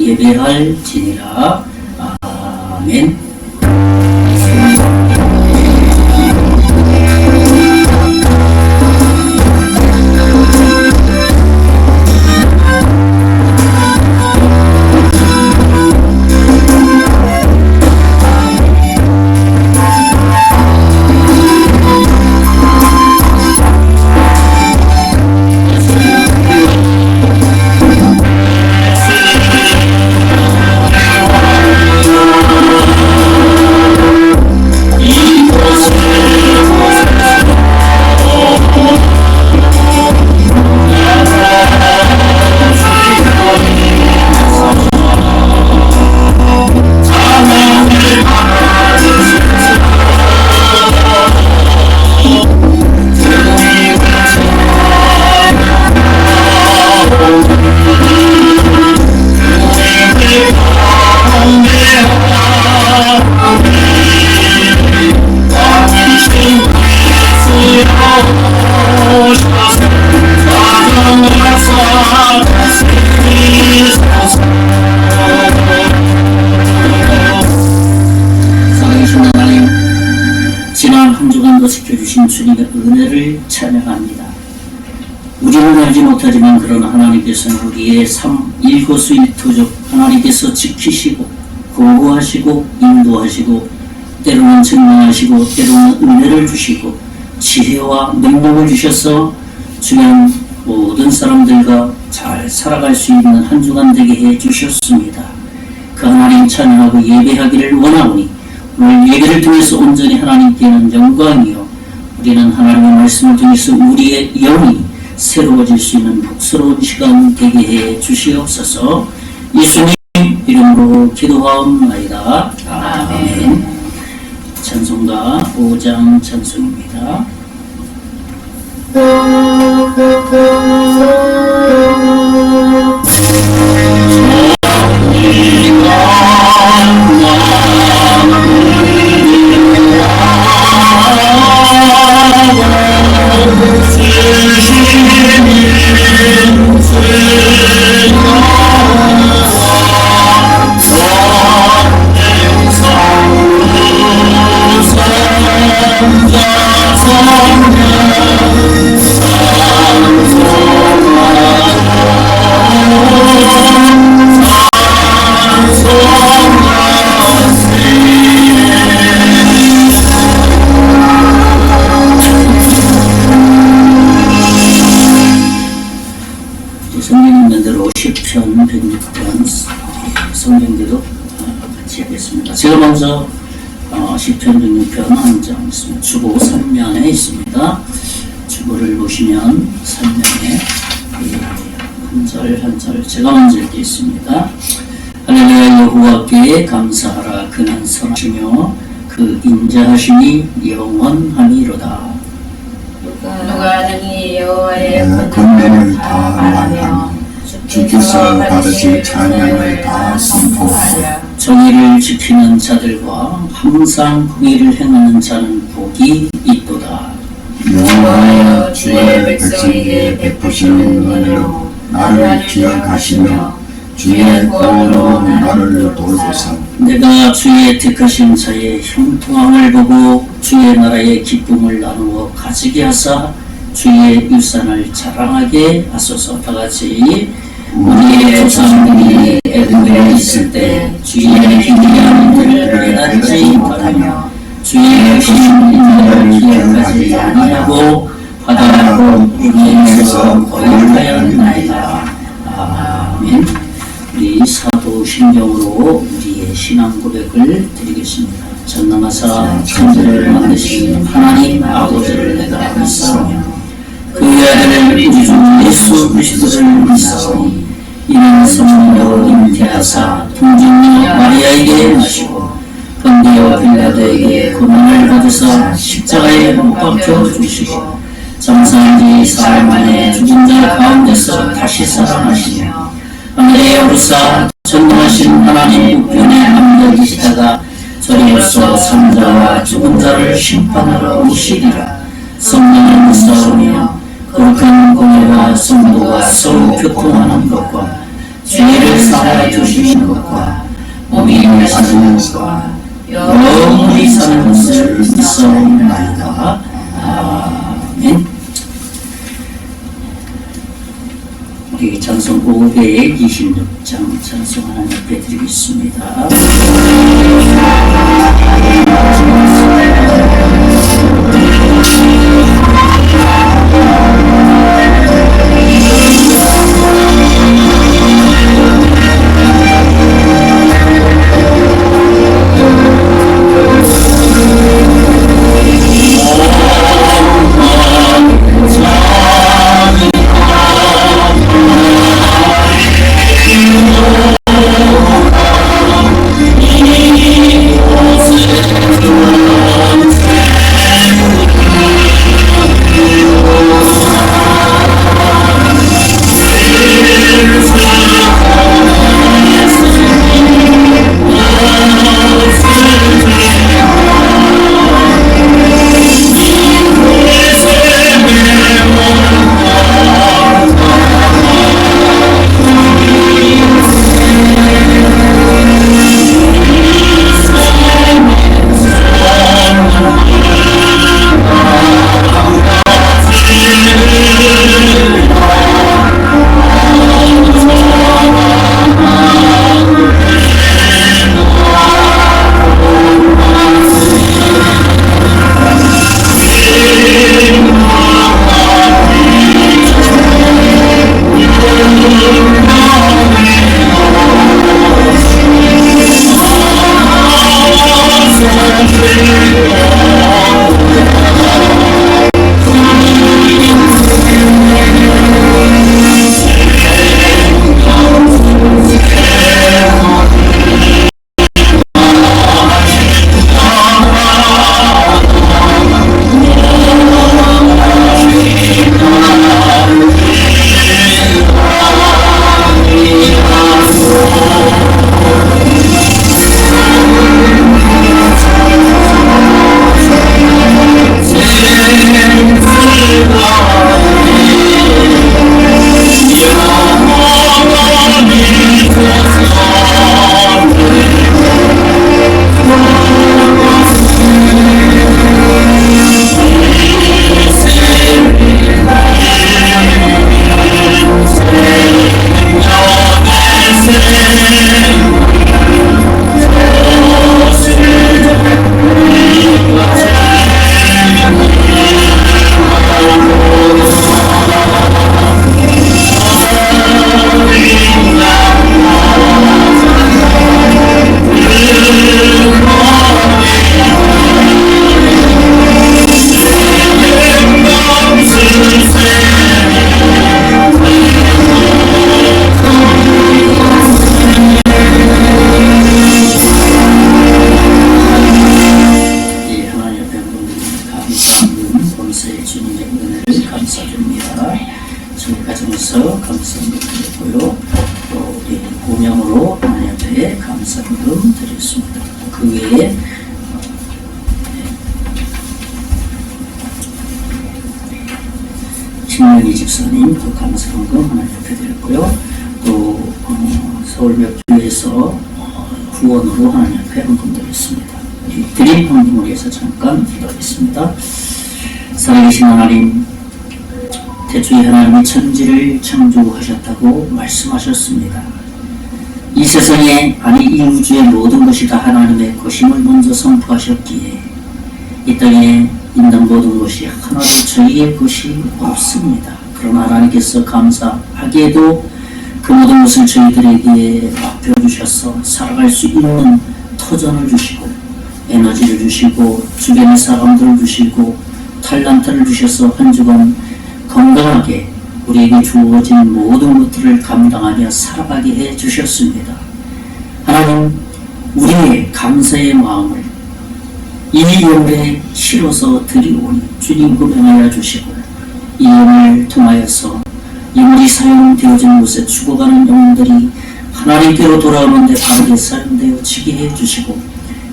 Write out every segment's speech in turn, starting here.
예배할지니라. 아멘. 지켜주신 주님의 은혜를 찬양합니다. 우리는 알지 못하지만 그러나 하나님께서는 우리의 삶 일거수일투족 하나님께서 지키시고 보호하시고 인도하시고 때로는 증명하시고 때로는 은혜를 주시고 지혜와 능력을 주셔서 주변 모든 사람들과 잘 살아갈 수 있는 한 주간 되게 해 주셨습니다. 그 하나님 찬양하고 예배하기를 원하오니 오늘 예배를 통해서 온전히 하나님께는 영광이요 우리는 하나님의 말씀을 통해서 우리의 영이 새로워질 수 있는 복스러운 시간 되게 해 주시옵소서. 예수님 이름으로 기도하옵나이다. 아멘. 찬송가 5장 찬송입니다. 성경 있는 대로 10편, 106편 성경대로 같이 하겠습니다. 제가 먼저 10편, 106편 한 장 있습니다. 주보 3면에 있습니다. 주보를 보시면 3면에 한 절 한 절 제가 먼저 읽겠습니다. 할렐루야. 여호와께 감사하라. 그는 선하시며 그 인자하심이 영원하니로다. 누가 능히 여호와의 권면을 다 말하며 주께서 받으실 찬양을 다 선포하여 정의를 지키는 자들과 항상 공의를 행하는 자는 복이 있도다. 여호와여 주의 백성에게 베푸시는 은혜로 나를 기억하시며 주의 구원으로 나를 돌보사 내가 주의 택하신 자의 형통함을 보고 주의 나라의 기쁨을 나누어 가지게 하사 주의 유산을 자랑하게 하소서. 다같이 우리의 조상들이 애굽에 있을 때 주의 기이한 일을 깨닫지 못하며 주의 신을 기억하지 아니하고 바다하고 우리에게서 거역하였나이다. 아멘. 우리 사도신경으로 우리의 신앙 고백을 드리겠습니다. 전능하사 천지를 만드신 하나님 아버지를 내가 믿사오며 그 아들 우리 주 예수 그리스도를 믿사오니 이는 성령으로 잉태하사 통중녀 마리아에게 나시고 본디오 빌라도에게 고난을 받으사 십자가에 못 박혀 죽으시고 장사한 지 사흘 만에 죽은 자 가운데서 다시 살아나시며 하늘에 오르사 전능하신 하나님 우편에 앉아 계시다가 저리로서 산자와 죽은 자를 심판하러 오시리라. 성령을 믿사오며 거룩한 공회와 성도가 서로 교통하는 것과 죄를 사하여 주시는 것과 몸이 하시는 것과 영원히 사는 것을 믿사옵나이다. 아멘. 우리 찬송 526장 찬송 하나 옆에 드리겠습니다. 그 외에 김명희 집사님 또 감사헌금 하나 옆에 드렸고요. 또 서울몇교회에서 후원으로 하나 옆에 헌금 드렸습니다. 드림 헌금을 위해서 잠깐 기도하겠습니다. 살아계신 하나님, 태초에 하나님이 천지를 창조하셨다고 말씀하셨습니다. 이 세상에 아니 이 우주의 모든 것이 다 하나님의 것임을 먼저 선포하셨기에 이 땅에 있는 모든 것이 하나도 저희의 것이 없습니다. 그러나 하나님께서 감사하게도 그 모든 것을 저희들에게 맡겨주셔서 살아갈 수 있는 터전을 주시고 에너지를 주시고 주변의 사람들을 주시고 탤런트를 주셔서 한 주간 건강하게 우리에게 주어진 모든 것들을 감당하며 살아가게 해 주셨습니다. 하나님, 우리의 감사의 마음을 이 예물에 실어서 드리오니 주님 구명하여 주시고 이 예물을 통하여서 예물이 사용되어진 곳에 죽어가는 영혼들이 하나님께로 돌아오는데 바르게 사용되어 지게 해 주시고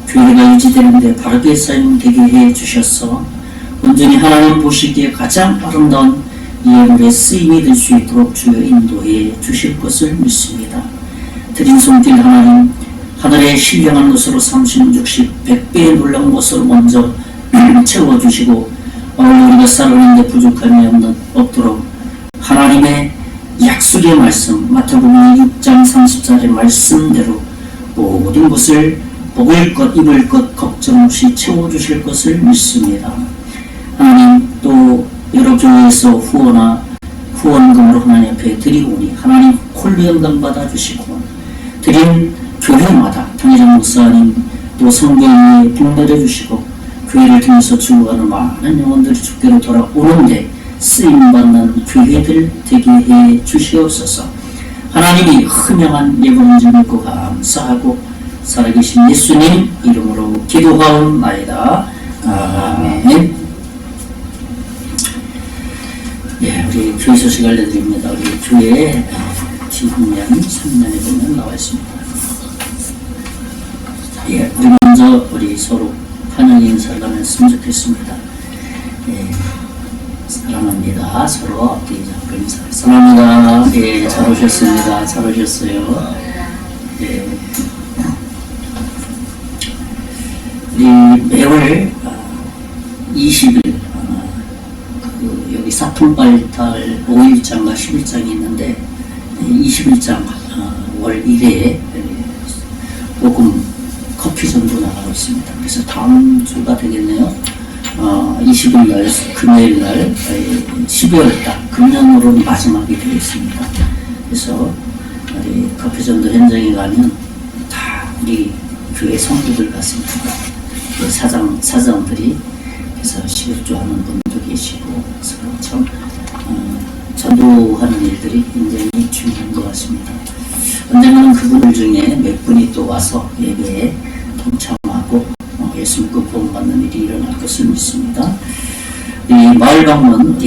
교회가 유지되는데 바르게 사용되게 해 주셔서 온전히 하나님 보시기에 가장 아름다운 예물의 쓰임이 될 수 있도록 주여 인도해 주실 것을 믿습니다. 드린 손길 하나님, 하늘의 신령한 것으로 30, 60, 100배의 놀라운 것으로 먼저 채워주시고 우리가 살아가는데 부족함이 없도록 하나님의 약속의 말씀, 마태복음 6장 30절의 말씀대로 모든 것을 먹을 것, 입을 것 걱정 없이 채워주실 것을 믿습니다. 하나님, 또 여러 교회에서 후원금으로 하나님 앞에 드리오니 하나님 홀로 영광 받아주시고 드린 교회마다 당회장 목사님 또 성교인에 복내려 주시고 교회를 통해서 죽어가는 많은 영혼들이 주께로 돌아오는데 쓰임받는 교회들 되게 해 주시옵소서. 하나님이 흔영한 예배인 줄 믿고 감사하고 살아계신 예수님 이름으로 기도하옵나이다. 아멘. 예, 우리 교회 소식 알려드립니다. 우리 교회에 진흥년 3년에 보면 나와 있습니다. 예, 우리 먼저 우리 서로 환영 인사를 하면서 좋겠습니다. 예, 사랑합니다. 서로 앞뒤 잡고 인사를. 사랑합니다. 예, 잘 오셨습니다. 잘 오셨어요. 예. 우리 매월 20일 여기 사통발달 5일장과 10일장이 있는데 20일장 월 1회에 복음 커피 전도 나가고 있습니다. 그래서 다음 주가 되겠네요. 20일 날 금요일 날 12월 달 금년으로는 마지막이 되겠습니다. 그래서 우리 커피 전도 현장에 가면 다 우리 교회 성도들 같습니다. 사장들이 그래서 시급조하는 분도 계시고 서로 참 전도하는 일들이 굉장히 중요한 것 같습니다. 언젠가는 그분들 중에 몇 분이 또 와서 예배에 동참하고 예수 믿고 구원받는 일이 일어날 것을 믿습니다. 이 마을 방문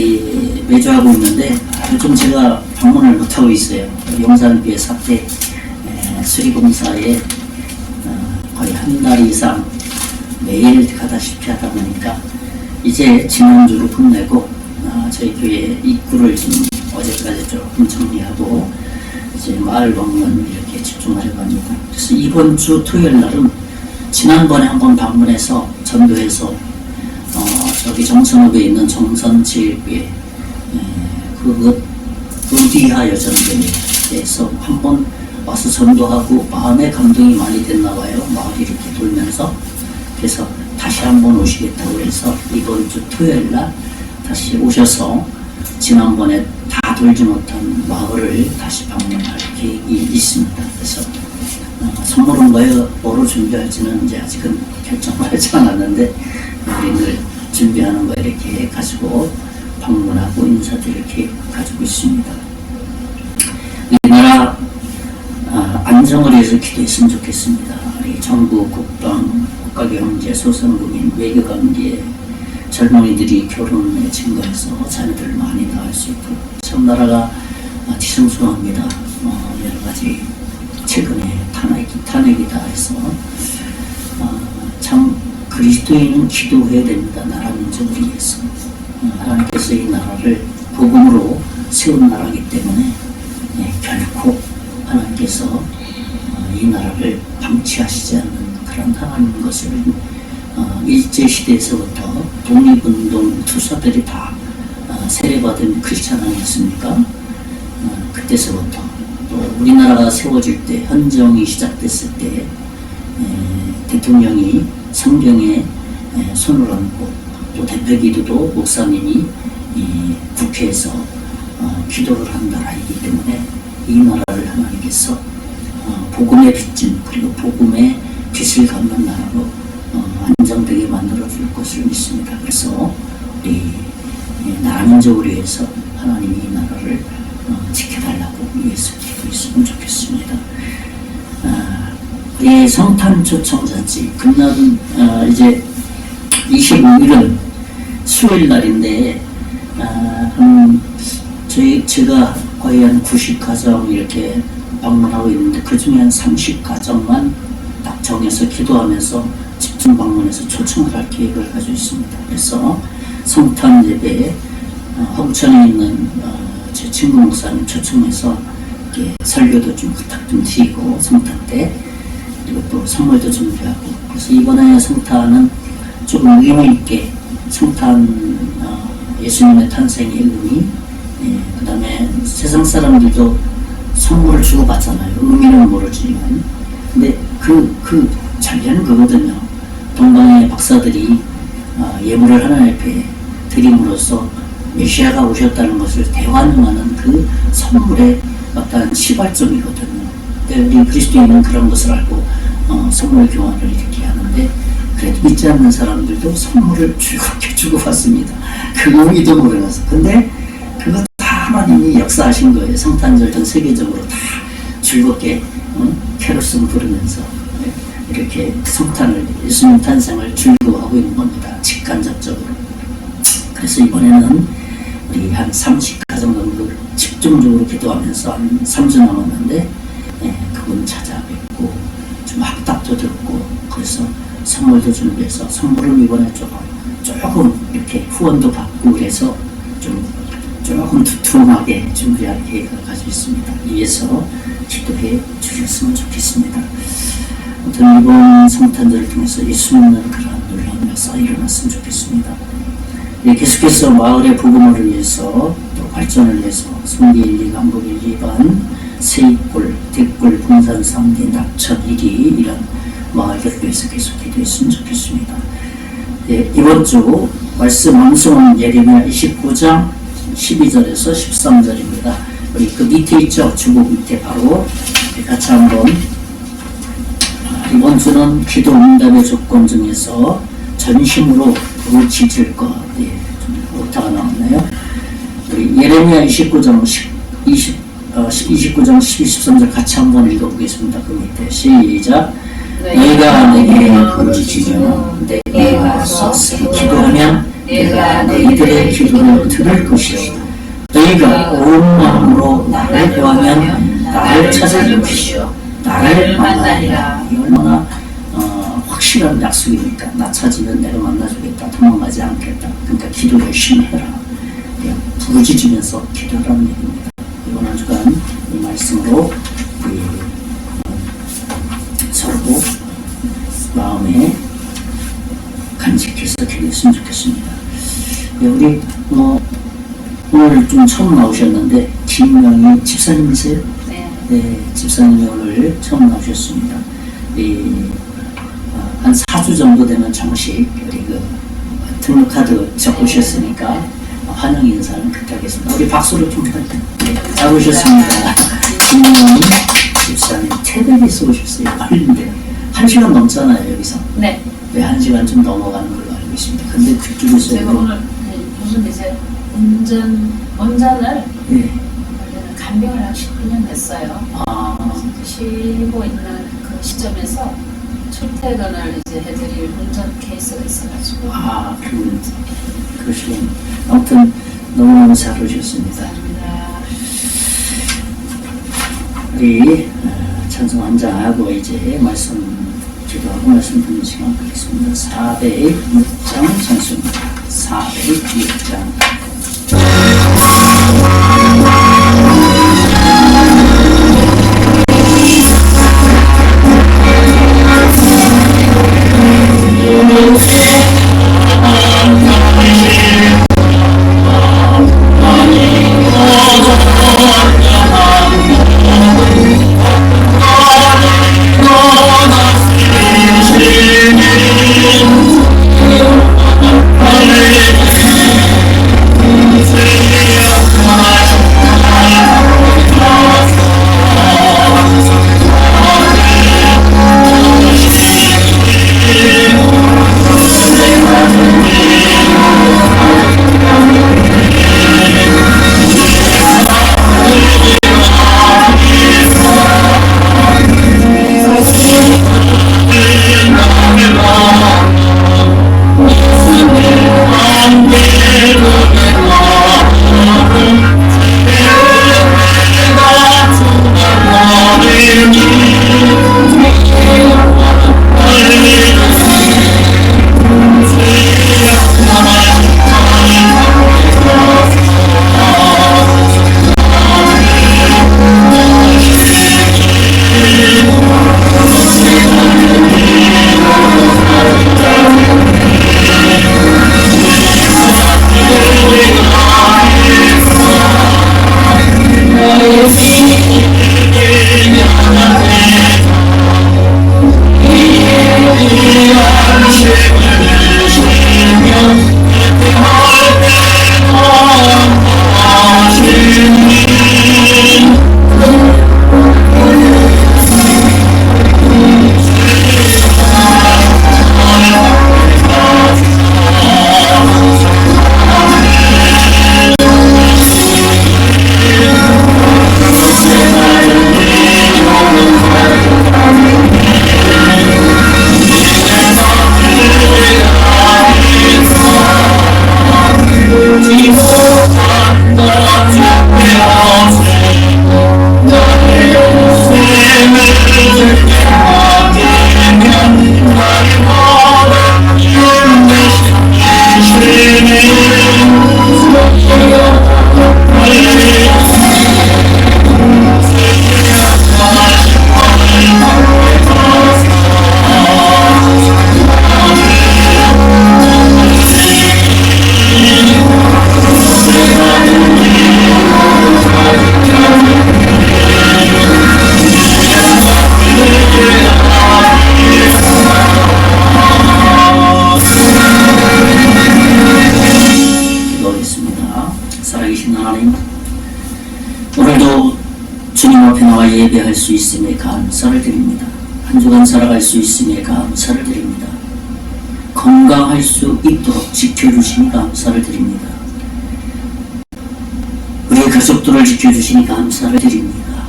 매주 하고 있는데 요즘 제가 방문을 못하고 있어요. 용산교회 사태 수리공사에 거의 한 달 이상 매일 가다시피 하다 보니까 이제 지난주로 끝내고 저희 교회 입구를 지금 어제까지 조금 정리하고 이제 마을 방문 이렇게 집중하려고 합니다. 그래서 이번 주 토요일 날은 지난번에 한번 방문해서 전도해서 저기 정선읍에 있는 정선제일교회 그것 의디하여 전도회에서 한번 와서 전도하고 마음에 감동이 많이 됐나 봐요. 마을 이렇게 돌면서. 그래서 다시 한번 오시겠다고 해서 이번 주 토요일 날 다시 오셔서 지난번에 다 돌지 못한 마을을 다시 방문할 계획이 있습니다. 그래서 선물은 뭐로 준비할지는 이제 아직은 결정을 하지 않았는데 우리들 준비하는 거 이렇게 가지고 방문하고 인사드릴 계획 가지고 있습니다. 이 나라 안정을 위해서 기도했으면 좋겠습니다. 우리 정부, 국방, 국가경제, 소상공인, 외교관계 젊은이들이 결혼에 증가해서 자녀들을 많이 낳을 수 있도록 참 나라가 뒤숭숭합니다. 여러 가지 최근에 탄핵이다 해서 참 그리스도인은 기도해야 됩니다. 나라 민족을 위해서. 하나님께서 이 나라를 복음으로 세운 나라이기 때문에 결코 하나님께서 이 나라를 방치하시지 않는 그런 하나님 것을 일제시대에서부터 독립운동 투사들이 다 세례받은 크리스찬 아니었습니까? 그때서부터 또 우리나라가 세워질 때 헌정이 시작됐을 때 대통령이 성경에 손을 얹고 또 대표기도도 목사님이 국회에서 기도를 한 나라이기 때문에 이 나라를 하나님께서 복음의 빚진 그리고 복음의 빛을 갖는 나라로 안정되게 만들어줄 것을 믿습니다. 그래서 우리 나라 민족을 위해서 하나님이 이 나라를 지켜달라고 위해서 기도했으면 좋겠습니다. 우리 성탄 초청잔치 금날은 이제 25일은 수요일 날인데 제가 거의 한 90가정 이렇게 방문하고 있는데 그 중에 한 30가정만 딱 정해서 기도하면서 집중 방문해서 초청을 할 계획을 가지고 있습니다. 그래서 성탄 예배에 홍천에 있는 제 친구 목사님 초청해서 이렇게 설교도 좀 부탁 좀 드리고 성탄 때, 그리고 또 선물도 준비하고, 그래서 이번에 성탄은 조금 의미 있게 성탄 예수님의 탄생의 의미, 그 다음에 세상 사람들도 선물을 주고받잖아요. 의미는 모르지만. 근데 그 전례는 그거거든요. 동방의 박사들이 예물을 하나님 앞에 드림으로써 메시아가 오셨다는 것을 대환영하는 그 선물의 어떤 시발점이거든요. 근데 우리 그리스도인은 그런 것을 알고 선물 교환을 이렇게 하는데, 그래도 믿지 않는 사람들도 선물을 즐겁게 주고받습니다. 그 의미도 모르면서. 근데 그거 다 하나님이 역사하신 거예요. 성탄절 전 세계적으로 다 즐겁게 캐롤송 부르면서 이렇게 성탄을, 예수님 탄생을 즐거워하고 있는 겁니다. 직간접적으로. 그래서 이번에는 우리 한 30가정 정도 집중적으로 기도하면서 한 3주 남았는데, 그분 찾아뵙고 좀 합답도 듣고, 그래서 선물도 준비해서 선물을 이번에 조금 이렇게 후원도 받고, 그래서 조금 두툼하게 준비할 계획을 가지고 있습니다. 위해서 기도해 주셨으면 좋겠습니다. 아무튼 이번 성탄절을 통해서 예수 믿는 그런 놀라운 역사가 일어났으면 좋겠습니다. 계속해서 마을의 복음을 위해서, 또 발전을 위해서 성기 1, 2, 강북 1, 2반, 세입골, 뒷골, 분산 3기, 낙천 1위 이런 마을들을 위해서 계속 기도했으면 좋겠습니다. 이번 주 말씀 암송은 예레미야 29장 12절에서 13절입니다. 우리 그 밑에 있죠? 주곡 밑에 바로 같이 한번, 이번 주는 기도 응답의 조건 중에서 전심으로 불을 지질 것, 좀 오타가 나왔나요? 우리 예레미야 29장 12, 13절 같이 한번 읽어보겠습니다. 그 밑에 시작. 너희가 내게 불을 지면 내가 와서 기도하면 내가 너희들의 기도를 들을 것이요, 너희가 온 마음으로 나를 구하면 나를 찾을 것이요, 나를 만나리라. 이 얼마나 확실한 약속이니까. 나 찾으면 내가 만나주겠다, 도망가지 않겠다. 그러니까 기도 열심히 해라, 부르짖으면서 기도하라는 얘기입니다. 이번 한 주간 이 말씀으로 서로 마음에 간직해서 기도했으면 좋겠습니다. 우리 오늘 좀 처음 나오셨는데 김명희 집사님이세요? 네, 집사님이 오늘 처음 나오셨습니다. 한 4주 정도 되면 정식 우리 등록카드 적으셨으니까 환영 인사는 그렇게 하겠습니다. 우리 박수로 좀 부탁드립니다. 네, 잘 오셨습니다. 김명희 집사님 태백에서 오셨어요. 빨리인데 1시간 넘잖아요, 여기서. 네. 네, 1시간 좀 넘어가는 걸로 알고 있습니다. 근데 그쪽에서 제가 오늘 무슨 이제 운전을 간병을 한 19년 됐어요. 쉬고 있는 그 시점에서 출퇴근을 이제 해드릴 운전 케이스가 있어가지고. 그러시군요. 아무튼 너무너무 잘 오셨습니다. 감사합니다. 우리 찬송 한장하고 이제 말씀 기도하고 말씀 듣는 시간 갖겠습니다. 406장 찬송입니다. 406장. Hallelujah. 예배할 수 있음에 감사를 드립니다. 한 주간 살아갈 수 있음에 감사를 드립니다. 건강할 수 있도록 지켜주시니 감사를 드립니다. 우리의 가족들을 지켜주시니 감사를 드립니다.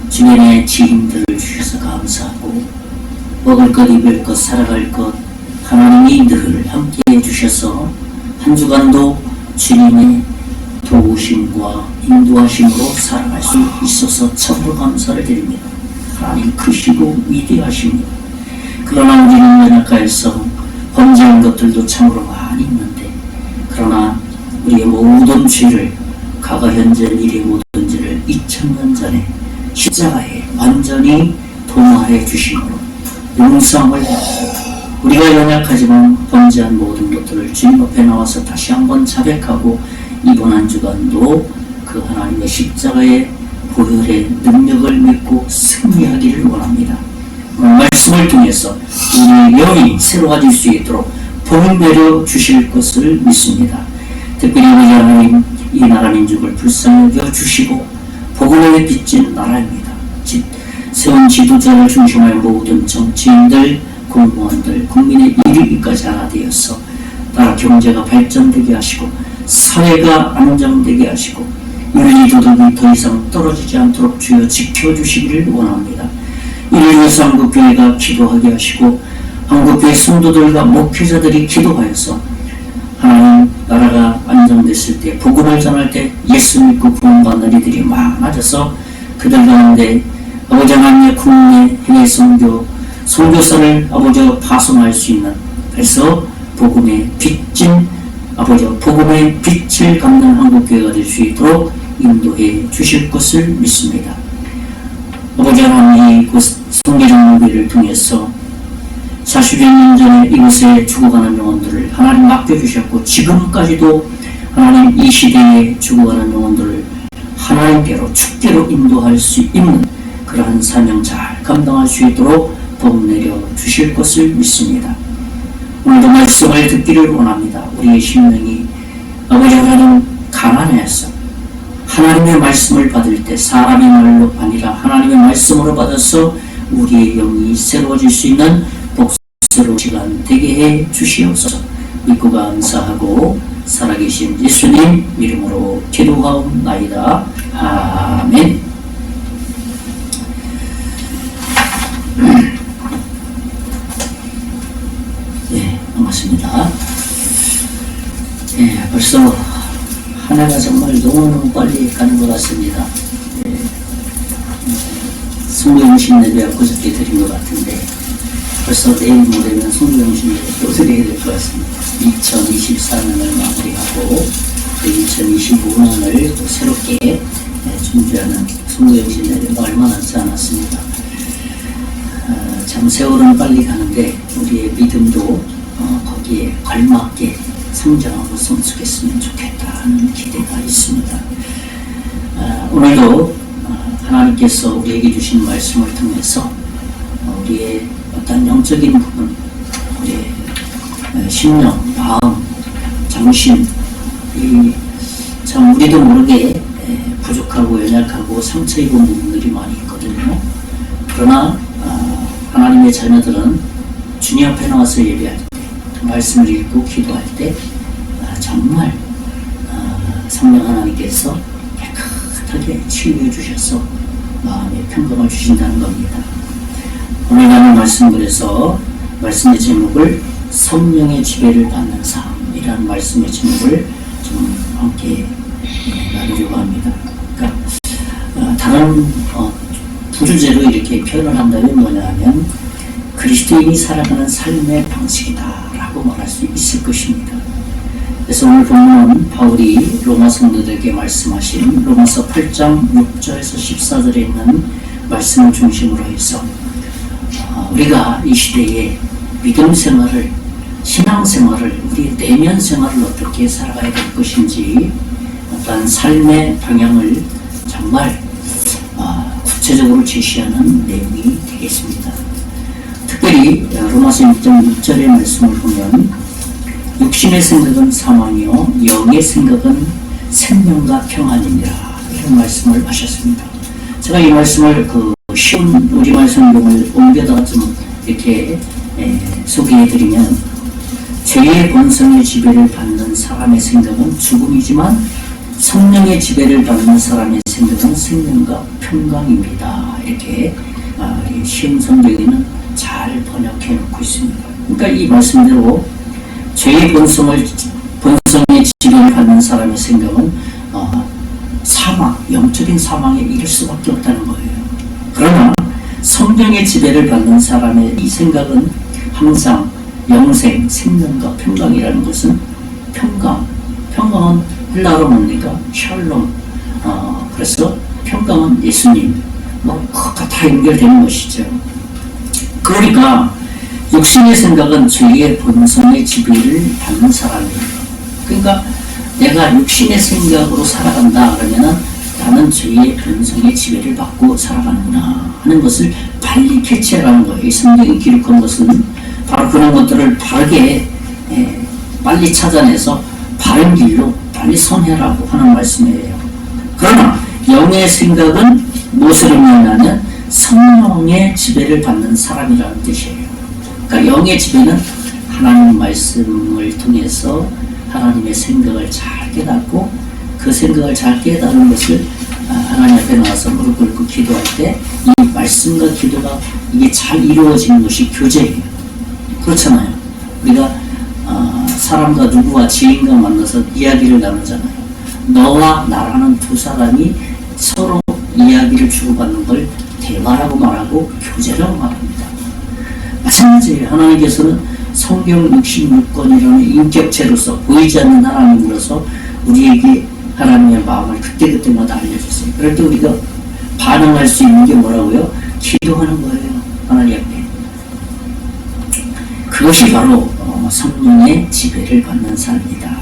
주변에 지인들을 주셔서 감사하고 먹을 것, 입을 것, 살아갈 것 하나님이 늘 함께해 주셔서 한 주간도 주님의 도우심과 인도하심으로 살아갈 수 있어서 참으로 감사를 드립니다. 하나님 크시고 위대하십니다. 그러나 우리는 연약하여서 범죄한 것들도 참으로 많이 있는데, 그러나 우리의 모든 죄를, 과거 현재 미래 모든 죄를 2000년 전에 십자가에 완전히 도마해 주심으로 용서함을 우리가 연약하지만 범죄한 모든 것들을 주님 앞에 나와서 다시 한번 자백하고 이번 한 주간도 그 하나님의 십자가의 보혈의 능력을 믿고 승리하기를 원합니다. 오늘 말씀을 통해서 우리의 영이 새로워질 수 있도록 복을 내려 주실 것을 믿습니다. 특별히 우리 하나님 이 나라 민족을 불쌍히 여겨 주시고 복음에 빚진 나라입니다. 세운 지도자를 중심하여 모든 정치인들, 공무원들, 국민의 일위까지 하나 되어서 나라 경제가 발전되게 하시고 사회가 안정되게 하시고 윤리 도덕이 더 이상 떨어지지 않도록 주여 지켜주시기를 원합니다. 이를 위해서 한국교회가 기도하게 하시고 한국교회 성도들과 목회자들이 기도하여서 하나님 나라가 안정됐을 때 복음을 전할 때 예수 믿고 구원받는 이들이 많아져서 그들 가운데 아버지 하나님의 국내 해외 선교사를 아버지 파송할 수 있는, 그래서 복음의 빚진 아버지 복음의 빛을 갚는 한국교회가 될 수 있도록 인도해 주실 것을 믿습니다. 아버지 하나님 이 성계정 예배를 통해서 40여 년 전에 이곳에 죽어가는 영혼들을 하나님 맡겨주셨고 지금까지도 하나님 이 시대에 죽어가는 영혼들을 하나님께로 축제로 인도할 수 있는 그러한 사명 잘 감당할 수 있도록 복 내려 주실 것을 믿습니다. 오늘도 말씀을 듣기를 원합니다. 우리의 심령이 아버지 하나님 가난해서 하나님의 말씀을 받을 때 사람의 말로 아니라 하나님의 말씀으로 받아서 우리의 영이 새로워질 수 있는 복스러운 시간 되게 해 주시옵소서. 믿고 감사하고 살아계신 예수님 이름으로 기도하옵나이다. 아멘. 네, 반갑습니다. 네, 벌써 한 해가 정말 너무너무 빨리 가는 것 같습니다. 네, 송구영신 예배 그저께 드린 것 같은데 벌써 내일 모레면 송구영신 예배 또 드리게 될 것 같습니다. 2024년을 마무리하고 2025년을 또 새롭게 준비하는 송구영신 예배가 얼마 남지 않았습니다. 참 세월은 빨리 가는데 우리의 믿음도 거기에 걸맞게 성장하고 성숙했으면 좋겠다는 기대가 있습니다. 오늘도 하나님께서 우리에게 주신 말씀을 통해서 우리의 어떤 영적인 부분, 우리의 심령, 마음, 정신, 참 우리도 모르게 부족하고 연약하고 상처 입은 부분들이 많이 있거든요. 그러나 하나님의 자녀들은 주님 앞에 나와서 예배할 때, 말씀을 읽고 기도할 때 정말 성령 하나님께서 깨끗하게 치유해 주셔서 마음의 평강을 주신다는 겁니다. 오늘 나눌 말씀, 그래서 말씀의 제목을 성령의 지배를 받는 삶이라는 말씀의 제목을 좀 함께 나누려고 합니다. 그러니까 다른 부주제로 이렇게 표현을 한다면 뭐냐면 그리스도인이 살아가는 삶의 방식이다 라고 말할 수 있을 것입니다. 그래서 오늘 본문은 바울이 로마 성도들에게 말씀하신 로마서 8장 6절에서 14절에 있는 말씀을 중심으로 해서 우리가 이 시대에 믿음 생활을, 신앙 생활을, 우리의 내면 생활을 어떻게 살아가야 될 것인지 어떤 삶의 방향을 정말 구체적으로 제시하는 내용이 되겠습니다. 특별히 로마서 1장 6절의 말씀을 보면 육신의 생각은 사망이요 영의 생각은 생명과 평안이니라 이런 말씀을 하셨습니다. 제가 이 말씀을 그 쉬운 우리말 성경을 옮겨다가 좀 이렇게 소개해드리면, 죄의 본성의 지배를 받는 사람의 생각은 죽음이지만 성령의 지배를 받는 사람의 생각은 생명과 평강입니다. 이렇게 쉬운 성경에는 잘 번역해 놓고 있습니다. 그러니까 이 말씀대로 죄의 본성의 지배를 받는 사람의 생각은 사망, 영적인 사망에 이를 수밖에 없다는 거예요. 그러나 성령의 지배를 받는 사람의 이 생각은 항상 영생, 생명과 평강이라는 것은 평강은 헬라어로 뭡니까? 샬롬. 그래서 평강은 예수님. 그것과 다 연결되는 것이죠. 그러니까 육신의 생각은 죄의 본성의 지배를 받는 사람이에요. 그러니까 내가 육신의 생각으로 살아간다 그러면은 나는 죄의 본성의 지배를 받고 살아가는구나 하는 것을 빨리 캐치하라는 거예요. 이 성경이 기록한 것은 바로 그런 것들을 바르게 빨리 찾아내서 바른 길로 빨리 선회하라고 하는 말씀이에요. 그러나 영의 생각은 무엇을 의미하냐면 성령의 지배를 받는 사람이라는 뜻이에요. 그러니까 영의 지배는 하나님 말씀을 통해서 하나님의 생각을 잘 깨닫고 그 생각을 잘 깨달은 것을 하나님 앞에 나와서 무릎 꿇고 기도할 때 이 말씀과 기도가 이게 잘 이루어지는 것이 교제예요. 그렇잖아요. 우리가 사람과 누구와 지인과 만나서 이야기를 나누잖아요. 너와 나라는 두 사람이 서로 이야기를 주고받는 걸 대화라고 말하고 교제라고 말합니다. 마찬가지예요. 하나님께서는 성경 66권이라는 인격체로서 보이지 않는 하나님으로서 우리에게 하나님의 마음을 그때그때마다 알려주세요. 그럴 때 우리가 반응할 수 있는 게 뭐라고요? 기도하는 거예요. 하나님 앞에. 그것이 바로 성령의 지배를 받는 사람이다.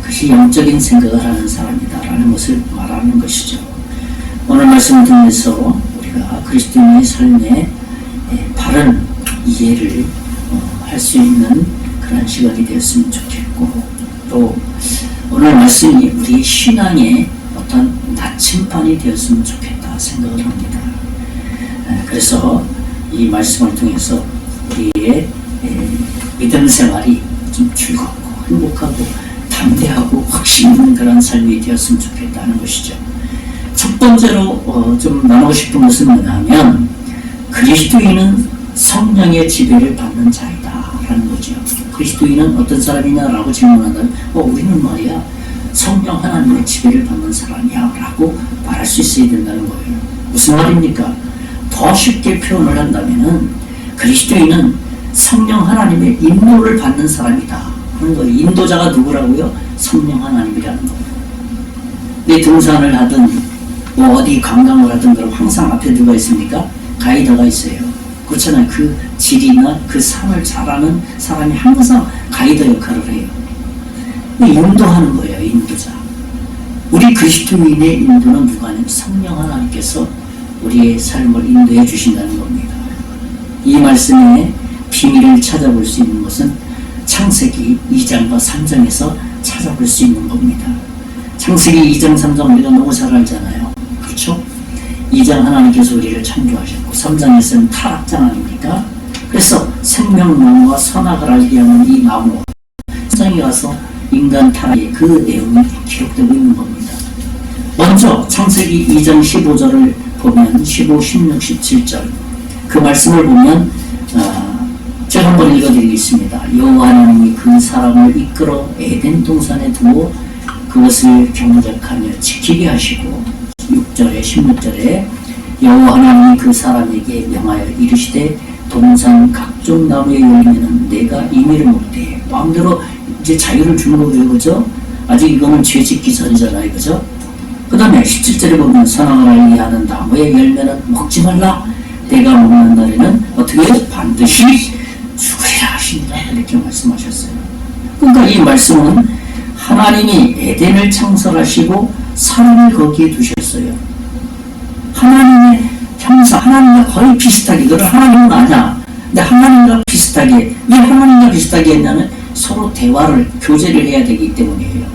그것이 영적인 생각을 하는 사람이다 라는 것을 말하는 것이죠. 오늘 말씀을 통해서 우리가 그리스도인의 삶에 바른 이해를 할 수 있는 그런 시간이 되었으면 좋겠고, 또 오늘 말씀이 우리 신앙의 어떤 나침반이 되었으면 좋겠다 생각을 합니다. 그래서 이 말씀을 통해서 우리의 믿음 생활이 좀 즐겁고 행복하고 담대하고 확신 있는 그런 삶이 되었으면 좋겠다는 것이죠. 첫 번째로 좀 나누고 싶은 것은 뭐냐면, 그리스도인은 성령의 지배를 받는 자이다 라는 거죠. 그리스도인은 어떤 사람이냐라고 질문한다면 우리는 말이야 성령 하나님의 지배를 받는 사람이야 라고 말할 수 있어야 된다는 거예요. 무슨 말입니까? 더 쉽게 표현을 한다면은 그리스도인은 성령 하나님의 인도를 받는 사람이다 하는 거예요. 인도자가 누구라고요? 성령 하나님이라는 거예요. 내 등산을 하든 어디 관광을 하든 그럼 항상 앞에 누가 있습니까? 가이드가 있어요. 그렇잖아요. 그 지리나 그 산을 잘 아는 사람이 항상 가이드 역할을 해요. 인도하는 거예요. 인도자. 우리 그리스도인의 인도는 누가 아니면 성령 하나님께서 우리의 삶을 인도해 주신다는 겁니다. 이 말씀의 비밀을 찾아볼 수 있는 것은 창세기 2장과 3장에서 찾아볼 수 있는 겁니다. 창세기 2장 3장 우리가 너무 잘 알잖아요. 그렇죠? 2장 하나님께서 우리를 창조하셨고 3장에서는 타락장 아닙니까? 그래서 생명나무와 선악을 알게 하는 이 나무 3장에 가서 인간 타락의 그 내용이 기록되고 있는 겁니다. 먼저 창세기 2장 15절을 보면 15, 16, 17절 그 말씀을 보면 제가 한번 읽어드리겠습니다. 여호와 하나님이 그 사람을 이끌어 에덴 동산에 두어 그것을 경작하며 지키게 하시고 6절에 16절에 여호와 하나님이 그 사람에게 명하여 이르시되 동산 각종 나무의 열매는 내가 임의를 먹되 마음대로 이제 자유를 주는 거고요. 그죠? 아직 이거는 죄 짓기 전이잖아요. 그죠? 그 다음에 17절에 보면 선악을 알게 하는 나무의 열매는 먹지 말라. 내가 먹는 날에는 어떻게 반드시 죽으리라 하신다. 이렇게 말씀하셨어요. 그러니까 이 말씀은 하나님이 에덴을 창설하시고 사람을 거기에 두셨어요. 하나님의 형상, 하나님과 거의 비슷하게, 이거는 하나님은 아니야. 근데 하나님과 비슷하게, 왜 하나님과 비슷하게 했냐면 서로 대화를, 교제를 해야 되기 때문이에요.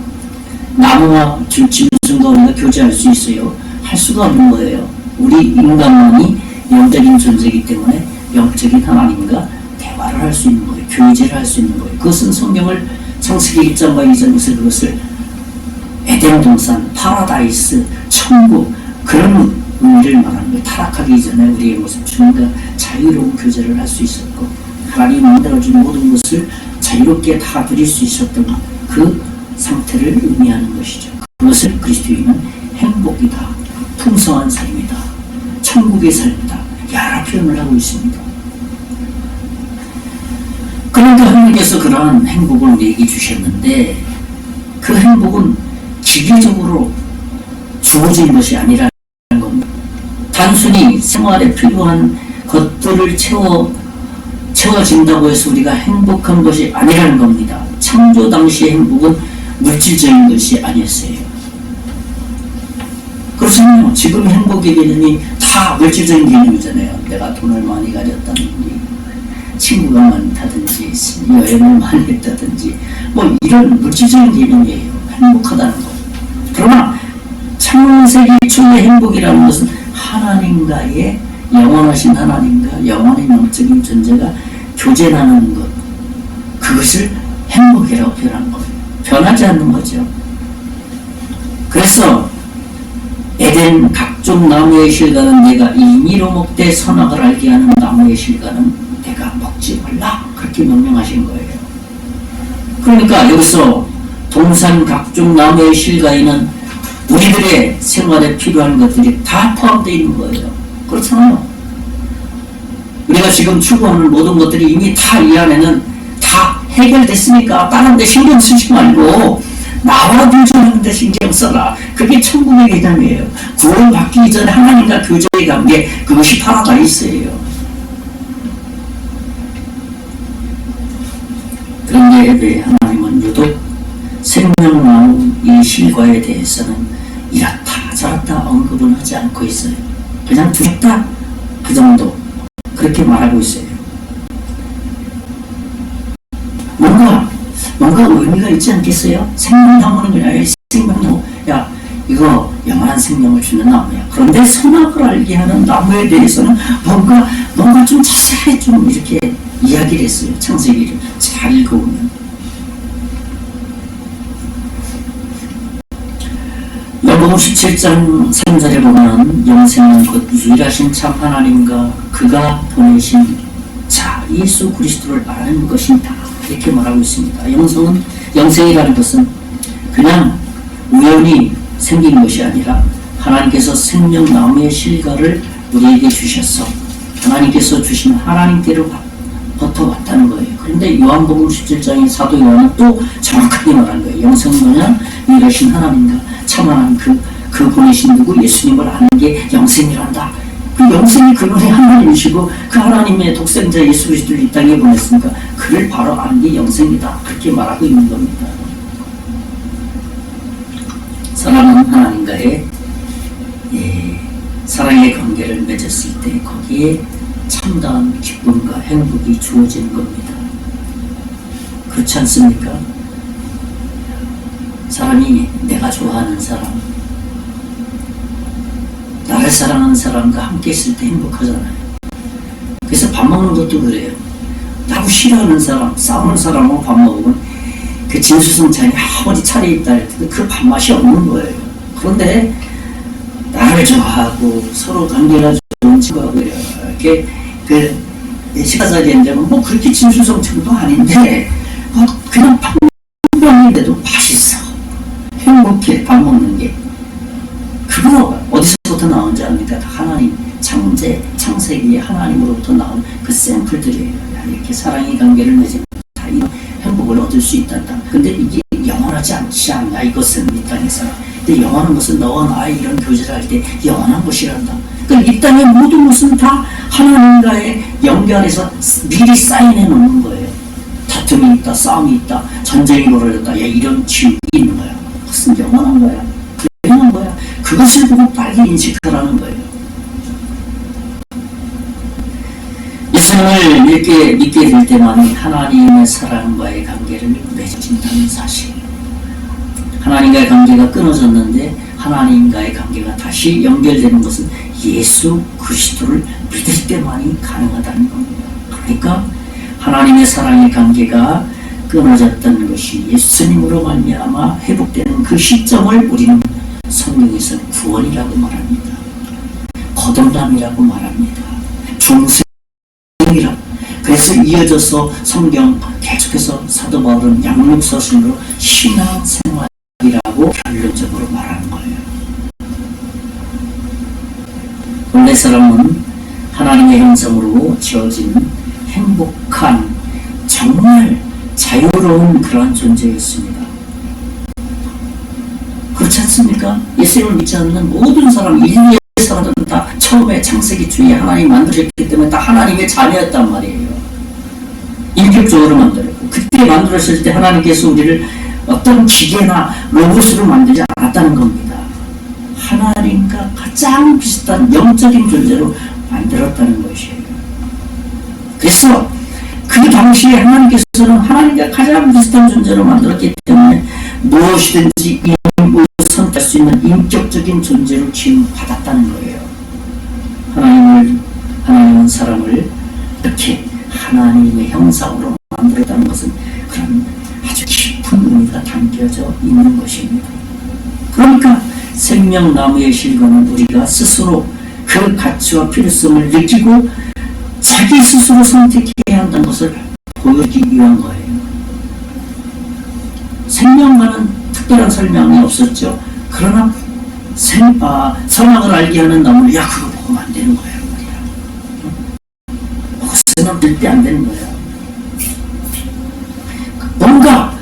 나무와 짐승과 우리가 교제할 수 있어요? 할 수가 없는 거예요. 우리 인간만이 영적인 존재이기 때문에 영적인 하나님과 대화를 할 수 있는 거예요. 교제를 할 수 있는 거예요. 그것은 성경을 창세기 1장과 2장에서 그것을 에덴 동산, 파라다이스, 천국 그런 의미를 말하는 거예요. 타락하기 이전에 우리의 모습 주님과 자유로운 교제를 할 수 있었고 하나님이 만들어준 모든 것을 자유롭게 다 누릴 수 있었던 그 상태를 의미하는 것이죠. 그것을 그리스도인은 행복이다, 풍성한 삶이다, 천국의 삶이다 여러 표현을 하고 있습니다. 그러니까 하나님께서 그러한 행복을 우리에게 주셨는데 그 행복은 기계적으로 주어진 것이 아니라는 겁니다. 단순히 생활에 필요한 것들을 채워진다고 해서 우리가 행복한 것이 아니라는 겁니다. 창조 당시의 행복은 물질적인 것이 아니었어요. 그렇잖아요. 지금 행복의 개념이 다 물질적인 개념이잖아요. 내가 돈을 많이 가졌다든지 친구가 많다든지 여행을 많이 했다든지 뭐 이런 물질적인 개념이에요. 행복하다는 것. 그러나 창세기 초의 행복이라는 것은 하나님과의 영원하신 하나님과 영원한 영적인 존재가 교제 나누는 것, 그것을 행복이라고 표현한 거예요. 변하지 않는 거죠. 그래서 에덴 각종 나무의 실과는 내가 임의로 먹되 선악을 알게 하는 나무의 실과는 내가 먹지 말라, 그렇게 명령하신 거예요. 그러니까 여기서 동산 각종 나무의 실과에는 우리들의 생활에 필요한 것들이 다 포함되어 있는 거예요. 그렇잖아요. 우리가 지금 추구하는 모든 것들이 이미 다 이 안에는 다 해결됐으니까 다른 데 신경 쓰지 말고 나와 동조하는 데 신경 써라. 그게 천국의 개념이에요. 구원받기 이전에 하나님과 교제의 관계, 그것이 파라다이스예요. 그런데 왜 하나님은 유독 생명나무 이 실과에 대해서는 이렇다 저렇다 언급은 하지 않고 있어요. 그냥 두렵다 그 정도 그렇게 말하고 있어요. 뭔가 의미가 있지 않겠어요? 생명나무는 그냥 생명나무, 야 이거 영원한 생명을 주는 나무야. 그런데 선악을 알게 하는 나무에 대해서는 뭔가 좀 자세히 좀 이렇게 이야기를 했어요. 창세기를 잘 읽어보면. 요한복음 17장 3절에 보면 영생은 곧 유일하신 참 하나님과 그가 보내신 자 예수 그리스도를 아는 것이다, 이렇게 말하고 있습니다. 영생이라는 것은 그냥 우연히 생긴 것이 아니라 하나님께서 생명나무의 실과를 우리에게 주셔서 하나님께서 주신 하나님께로부터 왔다는 거예요. 그런데 요한복음 17장의 사도 요한은 또 정확하게 말한 거예요. 영생은 뭐냐? 유일하신 하나님과 참 하나님 그 보내신 누구 예수님을 아는 게 영생이란다. 그 영생이 그분의 하나님이시고 그 하나님의 독생자 예수 그리스도를 이 땅에 보냈으니까 그를 바로 아는 게 영생이다, 그렇게 말하고 있는 겁니다. 사랑하는 하나님과의 사랑의 관계를 맺었을 때 거기에 참다운 기쁨과 행복이 주어지는 겁니다. 그렇지 않습니까? 사람이 내가 좋아하는 사람, 나를 사랑하는 사람과 함께 있을 때 행복하잖아요. 그래서 밥 먹는 것도 그래요. 나하고 싫어하는 사람, 싸우는 사람하고 밥 먹으면 그 진수성찬이 아무리 차례 있다 해도 그 밥맛이 없는 거예요. 그런데 나를 좋아하고 서로 관계가 좋은 친구하고 이렇게 그 식사자리에 앉으면 뭐 그렇게 진수성찬도 아닌데 뭐 그냥 밥 먹는데도 맛있어. 행복해, 밥 먹는 게. 그거 어디서부터 나온지 압니까? 하나님, 창세기에 하나님으로부터 나온 그 샘플들이에요. 이렇게 사랑의 관계를 맺으면 다 이런 행복을 얻을 수 있단다. 근데 이게 영원하지 않지 않냐, 이것은 이 땅에서. 근데 영원한 것은 너와 나의 이런 교제를 할 때 영원한 것이란다. 그러니까 이 땅의 모든 것은 다 하나님과의 연결해서 미리 사인해 놓는 거예요. 다툼이 있다, 싸움이 있다, 전쟁이 벌어졌다, 야, 이런 지옥이 있는 거야. 그것은 영원한 거야. 영원한 거야. 그것을 보고 빨리 인식하라는 거예요. 이 성을 믿게 될 때만이 하나님의 사랑과의 관계를 맺어진다는 사실. 하나님과의 관계가 끊어졌는데 하나님과의 관계가 다시 연결되는 것은 예수 그리스도를 믿을 때만이 가능하다는 겁니다. 그러니까 하나님의 사랑의 관계가 끊어졌던 것이 예수님으로 말미암아 회복되는 그 시점을 우리는 성경에서는 구원이라고 말합니다. 거듭남이라고 말합니다. 중생이라고. 그래서 이어져서 성경 계속해서 사도 바울은 양육서신으로 신앙생활이라고 결론적으로 말하는 거예요. 원래 사람은 하나님의 형상으로 지어진 행복한 정말 자유로운 그러한 존재였습니다. 그렇지 않습니까? 예수님을 믿지 않는 모든 사람, 인류의 사람들은 다 처음에 창세기 주에 하나님 만드셨기 때문에 다 하나님의 자녀였단 말이에요. 인격적으로 만들었고, 그때 만들었을 때 하나님께서 우리를 어떤 기계나 로봇으로 만들지 않았다는 겁니다. 하나님과 가장 비슷한 영적인 존재로 만들었다는 것이에요. 그래서 그 당시에 하나님께서는 하나님과 가장 비슷한 존재로 만들었기 때문에 무엇이든지 인을 선택할 수 있는 인격적인 존재로 취임받았다는 거예요. 하나님은 사람을 이렇게 하나님의 형상으로 만들었다는 것은 그런 아주 깊은 의미가 담겨져 있는 것입니다. 그러니까 생명나무의 실과는 우리가 스스로 그 가치와 필요성을 느끼고 자기 스스로 선택해야 한다는 것을 보여주기 위한 거예요. 생명과는 특별한 설명이 없었죠. 그러나 선악을 알게 하는 나무를 야 그거 먹으면 안 되는 거예요. 먹었으면 절대 안 되는 거예요. 뭔가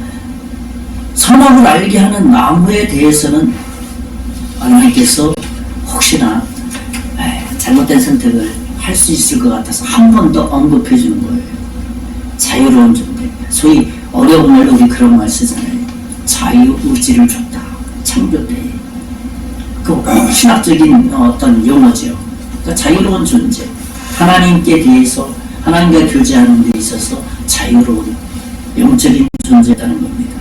선악을 알게 하는 나무에 대해서는 하나님께서 혹시나 잘못된 선택을 할 수 있을 것 같아서 한 번 더 언급해 주는 거예요. 자유로운 존재. 소위 어려움을 우리 그런 말 쓰잖아요. 자유의지를 줬다. 창조 때. 그 신학적인 어떤 용어죠. 그러니까 자유로운 존재. 하나님께 대해서 하나님과 교제하는 데 있어서 자유로운 영적인 존재라는 겁니다.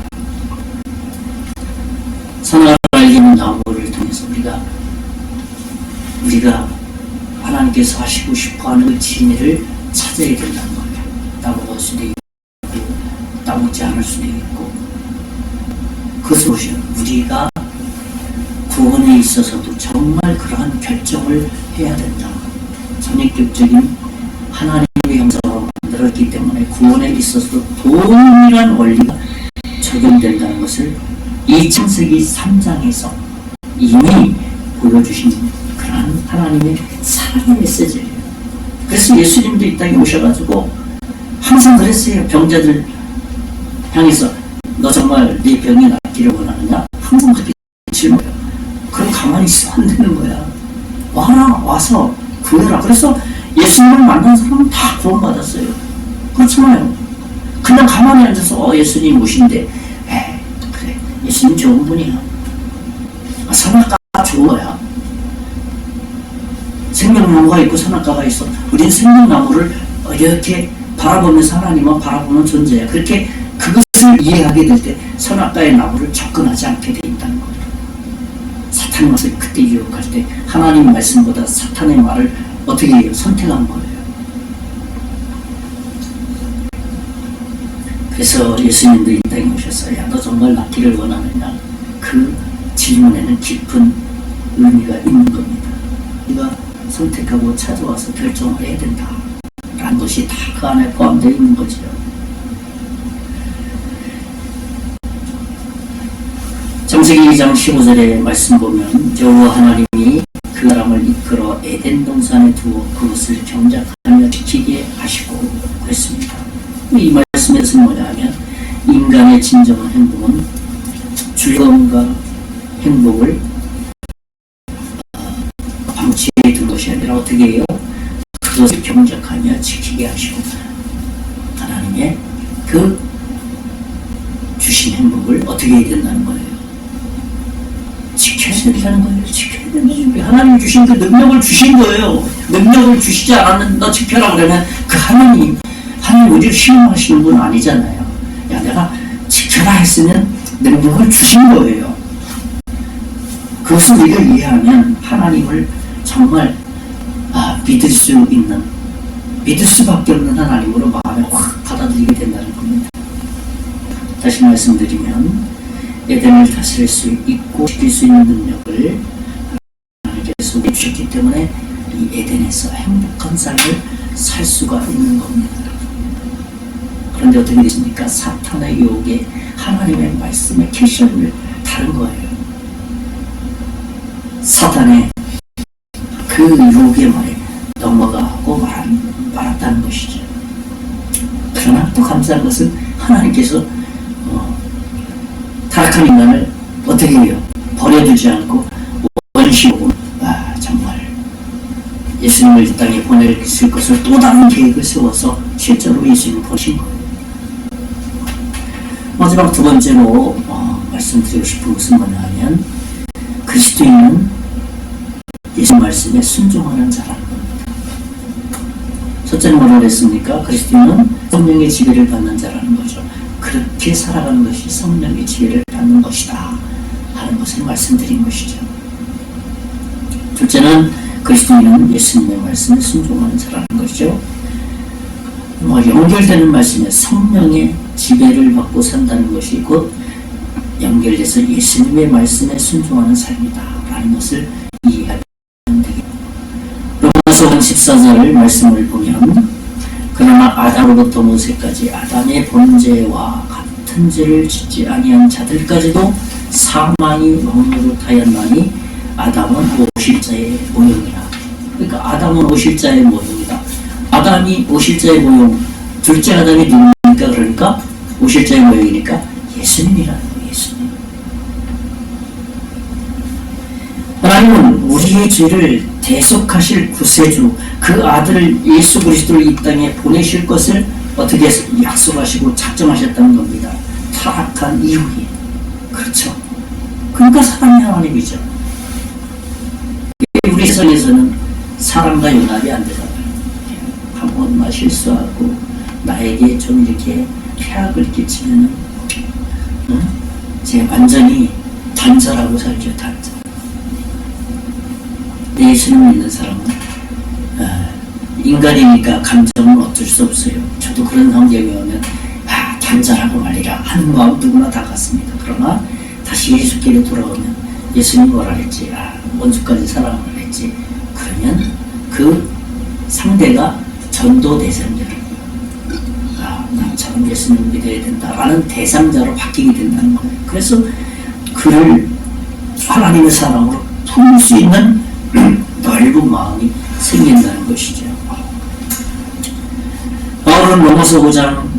선악을 알기는 나무를 통해서 우리가 하나님께서 하시고 싶어하는 그 진리를 찾아야 된다는 거예요. 따먹을 수도 있고 따먹지 않을 수도 있고 그것을 우리가 구원에 있어서도 정말 그러한 결정을 해야 된다. 선입견적인 하나님의 형상으로 만들었기 때문에 구원에 있어서도 동일한 원리가 적용된다는 것을 이 창세기 3장에서 이미 보여주신 그런 하나님의 사랑의 메시지예요. 그래서 예수님도 이 땅에 오셔가지고 항상 그랬어요. 병자들 향해서 너 정말 네 병이 낫기를 원하느냐? 항상 그렇게 질문해요. 그럼 가만히 있으면 안 되는 거야. 와서 구해라. 그래서 예수님을 만난 사람은 다 구원받았어요. 그렇잖아요. 그냥 가만히 앉아서 예수님 오신데 그래 예수님 좋은 분이야. 선악과가 좋은 거야. 생명나무가 있고 선악과가 있어. 우린 생명나무를 이렇게 바라보면서 하나님만 바라보는 존재야. 그렇게 그것을 이해하게 될 때 선악과의 나무를 접근하지 않게 돼 있다는 거예요. 사탄이 와서 그때 유혹할 때 하나님 말씀보다 사탄의 말을 어떻게 해요? 선택한 거예요. 그래서 예수님도 이 땅에 오셨어요. 야, 너 정말 낫기를 원하느냐? 그 질문에는 깊은 의미가 있는 겁니다. 우리가 선택하고 찾아와서 결정을 해야 된다 라는 것이 다 그 안에 포함되어 있는 거죠. 창세기 2장 15절의 말씀 보면 여호와 하나님이 그 사람을 이끌어 에덴 동산에 두어 그것을 경작하며 지키게 하시고 그랬습니다. 이 말씀에서 뭐냐면 인간의 진정한 행복은 즐거움과 행복을 방치해 둔 것이 아니라 어떻게 해요? 그것을 경작하며 지키게 하시고 하나님의 그 주신 행복을 어떻게 해야 된다는 거예요? 지켜야 된다는 거예요. 지켜야 된다는 거예요. 하나님이 주신 그 능력을 주신 거예요. 능력을 주시지 않았는데 너 지켜라 그러면 그 하나님 우리를 시험하시는 분 아니잖아요. 야 내가 지켜라 했으면 능력을 주신 거예요. 그것을 우리가 이해하면 하나님을 정말 믿을 수 있는, 믿을 수밖에 없는 하나님으로 마음에 확 받아들이게 된다는 겁니다. 다시 말씀드리면 에덴을 다스릴 수 있고 지킬 수 있는 능력을 하나님께서 우리 주셨기 때문에 이 에덴에서 행복한 삶을 살 수가 있는 겁니다. 그런데 어떻게 됐습니까? 사탄의 유혹에 하나님의 말씀의 캐시를 다른 거예요. 사탄의 그 유혹의 말에 넘어가고 말았다는 것이죠. 그러나 또 감사한 것은 하나님께서 타락한 인간을 어떻게 해요? 버려두지 않고 원시로 정말 예수님을 이 땅에 보내실 것을 또 다른 계획을 세워서 실제로 예수님을 보내신 거예요. 마지막 두 번째로 말씀드리고 싶은 것은 뭐냐 하면 그리스도인은 예수 말씀에 순종하는 자라는 겁니다. 첫째는 뭐라고 했습니까? 그리스도인은 성령의 지배를 받는 자라는 거죠. 그렇게 살아가는 것이 성령의 지혜를 받는 것이다 하는 것을 말씀드린 것이죠. 둘째는 그리스도인은 예수님의 말씀에 순종하는 자라는 것이죠. 연결되는 말씀에 성령의 지배를 받고 산다는 것이 곧 연결돼서 예수님의 말씀에 순종하는 삶이다 라는 것을 이해하면 되겠습니다. 로마서 14절을 말씀을 보면 그러나 아담으로부터 모세까지 아담의 본죄와 같은 죄를 짓지 아니한 자들까지도 사망이 왕노릇하였나니 아담은 오실자의 모형이라. 그러니까 아담은 오실자의 모형이다. 아담이 오실자의 모형, 둘째 아담이 누굽니까? 그러니까 오실자의 모형이니까 예수님이라는 거예요. 예수님. 하나님은 우리의 죄를 대속하실 구세주 그 아들을 예수 그리스도를 이 땅에 보내실 것을 어떻게 약속하시고 작정하셨다는 겁니다. 타락한 이후에. 그렇죠. 그러니까 사람이 하나님이죠. 우리 세상에서는 사람과 연합이 안 되잖아요. 한 번만 실수하고 나에게 좀 이렇게 폐악을 끼치면은 제가 완전히 단절하고 살죠. 단절. 예수님을 믿는 사람은 인간이니까 감정은 어쩔 수 없어요. 저도 그런 환경에 오면 단절하고 말이라 하는 마음 누구나 다 같습니다. 그러나 다시 예수께로 돌아오면 예수님 뭐라 했지? 원수까지 사랑을 했지. 그러면 그 상대가 전도 대상자로 나처럼 예수님을 믿어야 된다라는 대상자로 바뀌게 된다는 거예요. 그래서 그를 하나님의 사랑으로 품을 수 있는 넓은 마음이 생긴다는 것이죠. 바울은 로마서 5장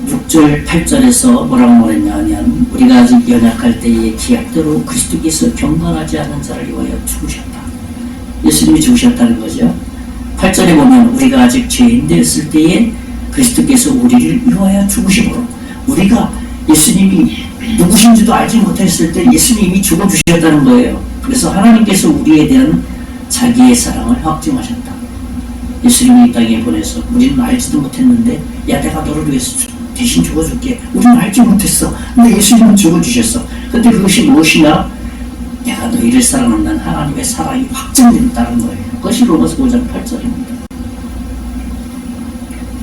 6절 8절에서 뭐라고 말했냐 하면 우리가 아직 연약할 때의 기약대로 그리스도께서 경건하지 않은 자를 위하여 죽으셨다. 예수님이 죽으셨다는 거죠. 8절에 보면 우리가 아직 죄인 되었을 때에 그리스도께서 우리를 위하여 죽으심으로 우리가 예수님이 누구신지도 알지 못했을 때 예수님이 죽어주셨다는 거예요. 그래서 하나님께서 우리에 대한 자기의 사랑을 확증하셨다. 예수님이 이 땅에 보내서 우리는 알지도 못했는데 야 내가 너를 위해서 대신 죽어줄게. 우리는 알지 못했어. 근데 예수님은 죽어주셨어. 근데 그것이 무엇이냐? 내가 너희를 사랑한다는 하나님의 사랑이 확증된다는 거예요. 그것이 로마서 5장 8절입니다.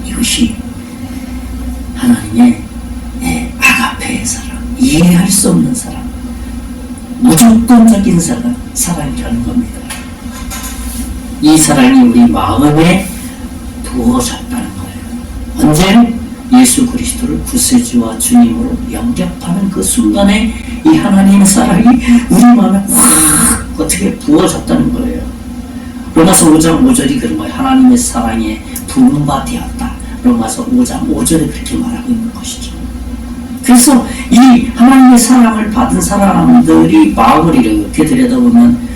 이것이 하나님의 아가페의 사랑, 이해할 수 없는 사랑, 무조건적인 사랑이라는 겁니다. 이 사랑이 우리 마음에 부어졌다는 거예요. 언제? 예수 그리스도를 구세주와 주님으로 영접하는 그 순간에 이 하나님의 사랑이 우리 마음에 확 어떻게 부어졌다는 거예요. 로마서 5장 5절이 그런 거예요. 하나님의 사랑에 부은 바 되었다. 로마서 5장 5절에 그렇게 말하고 있는 것이죠. 그래서 이 하나님의 사랑을 받은 사람들이 마음을 이렇게 들여다보면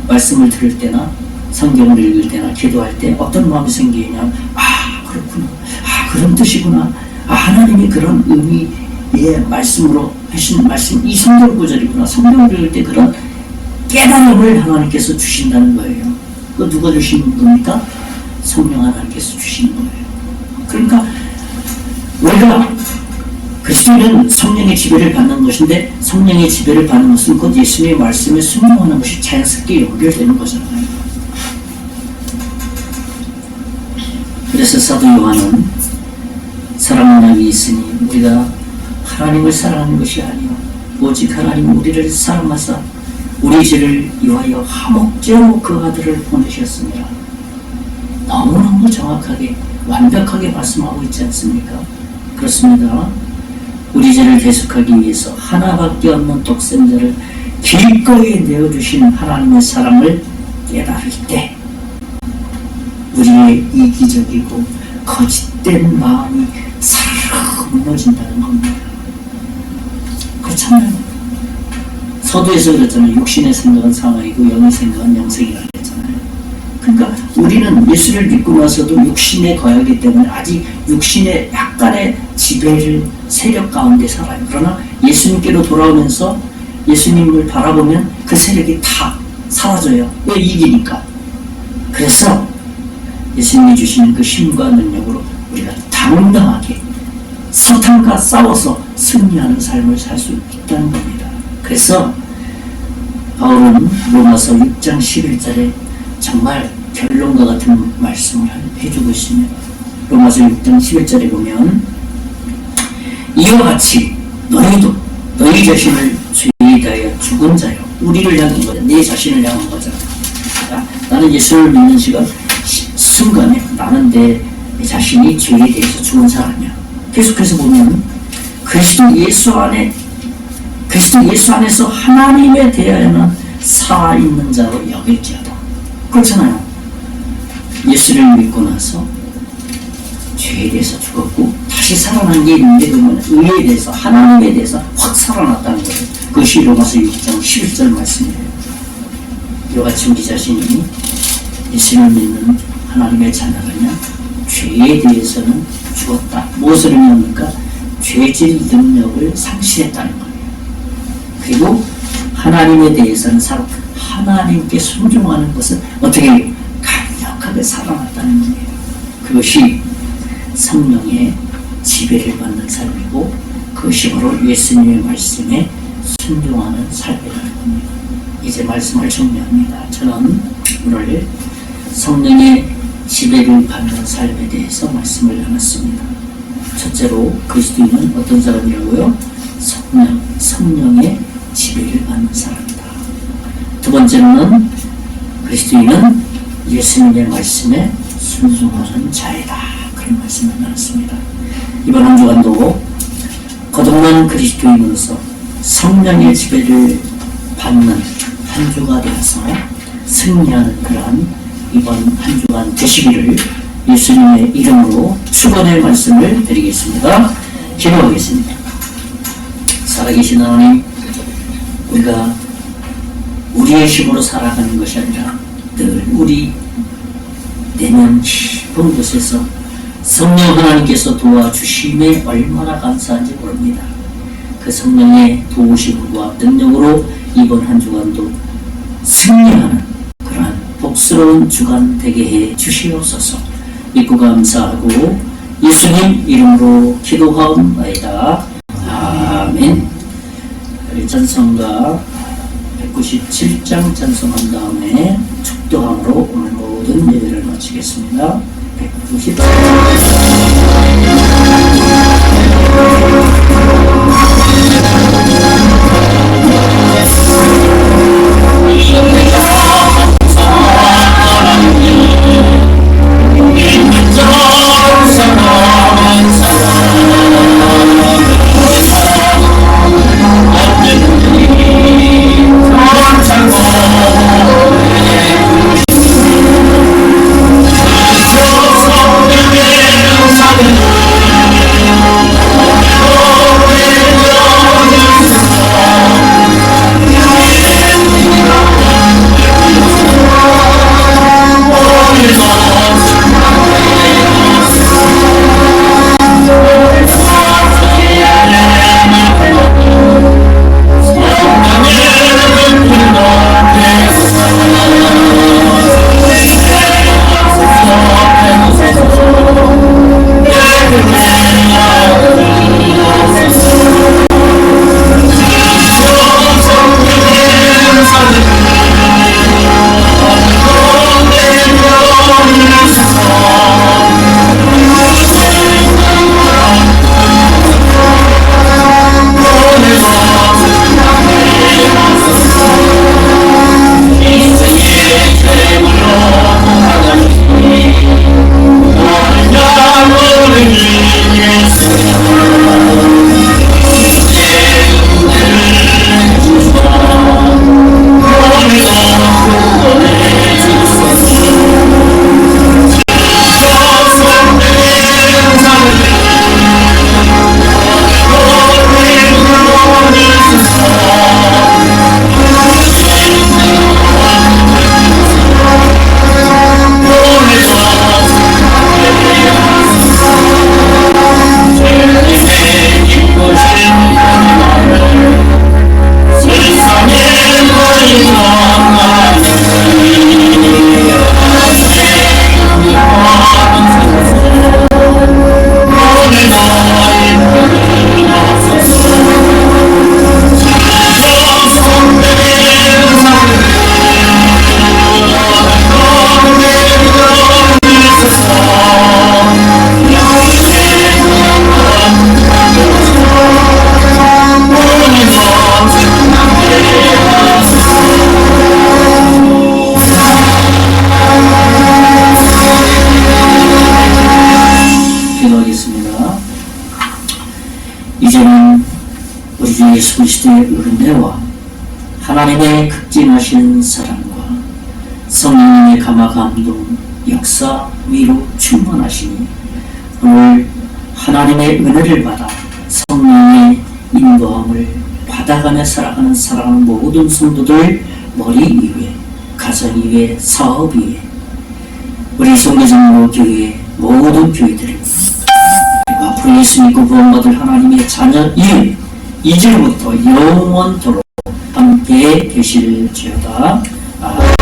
말씀을 들을 때나 성경을 읽을 때나 기도할 때 어떤 마음이 생기냐? 그렇구나. 그런 뜻이구나. 하나님이 그런 의미의 말씀으로 하신 말씀, 이 성경 구절이구나. 성경을 읽을 때 그런 깨달음을 하나님께서 주신다는 거예요. 그 누가 주신 겁니까? 성령 하나님께서 주신 거예요. 그러니까 우리가 그리스도인은 성령의 지배를 받는 것인데 성령의 지배를 받는 것은 곧 예수님의 말씀에 순종하는 것이 자연스럽게 연결되는 거잖아요. 그래서 사도 요한은 사랑하는 약이 있으니 우리가 하나님을 사랑하는 것이 아니요 오직 하나님 우리를 사랑하사 우리 죄를 위하여 화목제로 그 아들을 보내셨습니다. 너무너무 정확하게 완벽하게 말씀하고 있지 않습니까? 그렇습니다. 우리 죄를 대속하기 위해서 하나밖에 없는 독생자를 길거리에 내어주신 하나님의 사랑을 깨달을 때 우리의 이기적이고 거짓된 마음이 사르르 무너진다는 겁니다. 그렇잖아요. 서두에서 그랬잖아요. 육신의 생각은 사망이고 영의 생각은 영생이라고 했잖아요. 그러니까 우리는 예수를 믿고 나서도 육신에 거하기 때문에 아직 육신의 약간의 지배를 세력 가운데 살아요. 그러나 예수님께로 돌아오면서 예수님을 바라보면 그 세력이 다 사라져요. 왜? 이기니까. 그래서 예수님이 주시는 그 힘과 능력으로 우리가 당당하게 사탄과 싸워서 승리하는 삶을 살 수 있다는 겁니다. 그래서 바울은 로마서 6장 11절에 정말 결론과 같은 말씀을 해주고 있습니다. 로마서 6장 11절에 보면 이와 같이 너희도 너희 자신을 죄에 대하여 죽은 자요. 우리를 향한 거죠. 내 자신을 향한 거죠. 나는 예수를 믿는 순간에 나는 내 자신이 죄에 대해서 죽은 사람이야. 계속해서 보면 그리스도 예수 안에서 하나님에 대하여는 살아있는 자로 여길지어다. 그렇잖아요. 예수를 믿고 나서 죄에 대해서 죽었고 다시 살아난 게 있는데 그러면 의에 대해서 하나님에 대해서 확 살아났다는 거예요. 그것이 로마서 6장 11절 말씀이에요. 이와 같이 우리 자신이 예수를 믿는 하나님의 자녀라면 죄에 대해서는 죽었다. 무엇을 의미합니까? 죄질 능력을 상실했다는 거예요. 그리고 하나님에 대해서는 하나님께 순종하는 것은 어떻게 강력하게 살아났다는 거예요. 그것이 성령의 지배를 받는 삶이고 그것이 바로 예수님의 말씀에 순종하는 삶이라는 겁니다. 이제 말씀을 정리합니다. 저는 오늘 성령의 지배를 받는 삶에 대해서 말씀을 나눴습니다. 첫째로 그리스도인은 어떤 사람이라고요? 성령의 지배를 받는 사람이다. 두 번째로는 그리스도인은 예수님의 말씀에 순종하는 자이다. 그런 말씀을 나눴습니다. 이번 한 주간도 거듭난 그리스도인으로서 성령의 지배를 받는 한 주가 되어서 승리하는 그러한 이번 한 주간 되시기를 예수님의 이름으로 축원의 말씀을 드리겠습니다. 기도하겠습니다. 살아계신 하나님, 우리가 우리의 힘으로 살아가는 것이 아니라 늘 우리 내면 깊은 곳에서 성령 하나님께서 도와주심에 얼마나 감사한지 모릅니다. 그 성령의 도우심과 능력으로 이번 한 주간도 승리하는 그러한 복스러운 주간 되게 해 주시옵소서. 믿고 감사하고 예수님 이름으로 기도하옵나이다. 아멘. 찬송가 197장 찬송한 다음에 축도함으로 오늘 모든 예배를 마치겠습니다. 197장 성령의 우리 주 예수 그리스도의 은혜와 하나님의 극진하신 사랑과 성령님의 감화 감동 역사 위로 충만하시니 오늘 하나님의 은혜를 받아 성령의 인도함을 받아가며 살아가는 사랑하는 모든 성도들 머리 위에 가정 위에 사업 위에 우리 성교장로 교회 모든 교회들을 앞으로 예수 믿고 구원받을 하나님의 자녀 이름 이제부터 영원토록 함께 계실지어다. 아멘.